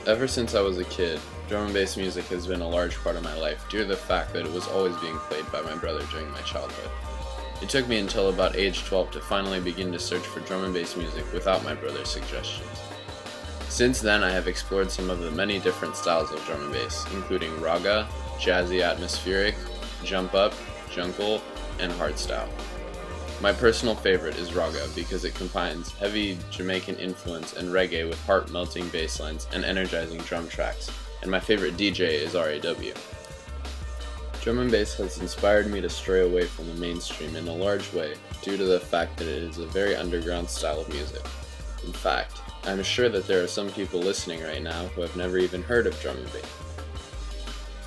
Ever since I was a kid, drum and bass music has been a large part of my life due to the fact that it was always being played by my brother during my childhood. It took me until about age 12 to finally begin to search for drum and bass music without my brother's suggestions. Since then, I have explored some of the many different styles of drum and bass, including raga, jazzy atmospheric, jump up, jungle, and hardstyle. My personal favorite is raga because it combines heavy Jamaican influence and reggae with heart-melting bass lines and energizing drum tracks, and my favorite DJ is RAW. Drum and bass has inspired me to stray away from the mainstream in a large way due to the fact that it is a very underground style of music. In fact, I'm sure that there are some people listening right now who have never even heard of drum and bass.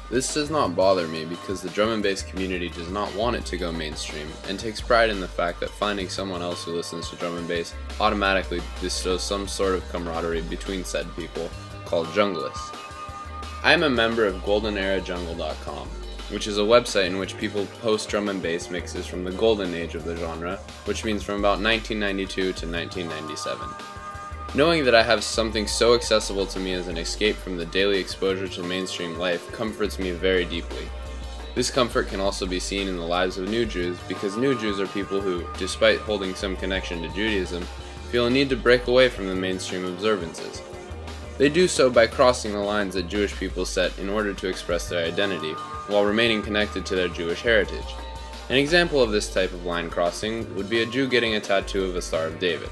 This does not bother me because the drum and bass community does not want it to go mainstream and takes pride in the fact that finding someone else who listens to drum and bass automatically bestows some sort of camaraderie between said people called junglists. I am a member of goldenerajungle.com, which is a website in which people post drum and bass mixes from the golden age of the genre, which means from about 1992 to 1997. Knowing that I have something so accessible to me as an escape from the daily exposure to mainstream life comforts me very deeply. This comfort can also be seen in the lives of new Jews because new Jews are people who, despite holding some connection to Judaism, feel a need to break away from the mainstream observances. They do so by crossing the lines that Jewish people set in order to express their identity, while remaining connected to their Jewish heritage. An example of this type of line crossing would be a Jew getting a tattoo of a Star of David.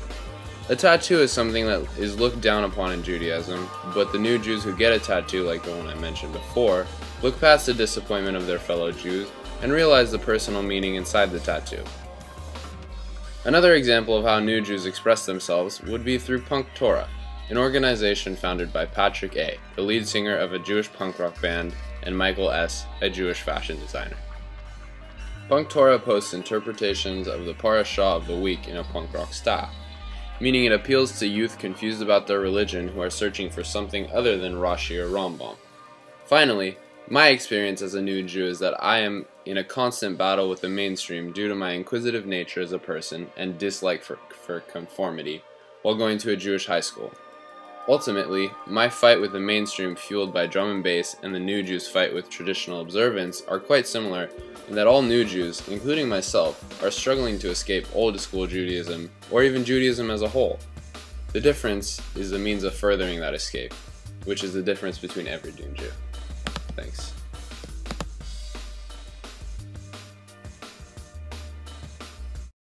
A tattoo is something that is looked down upon in Judaism, but the new Jews who get a tattoo like the one I mentioned before, look past the disappointment of their fellow Jews and realize the personal meaning inside the tattoo. Another example of how new Jews express themselves would be through Punk Torah, an organization founded by Patrick A., the lead singer of a Jewish punk rock band, and Michael S., a Jewish fashion designer. Punk Torah posts interpretations of the parashah of the week in a punk rock style, meaning it appeals to youth confused about their religion who are searching for something other than Rashi or Rambam. Finally, my experience as a new Jew is that I am in a constant battle with the mainstream due to my inquisitive nature as a person and dislike for conformity while going to a Jewish high school. Ultimately, my fight with the mainstream fueled by drum and bass and the new Jews' fight with traditional observance are quite similar in that all new Jews, including myself, are struggling to escape old school Judaism or even Judaism as a whole. The difference is the means of furthering that escape, which is the difference between every new Jew. Thanks.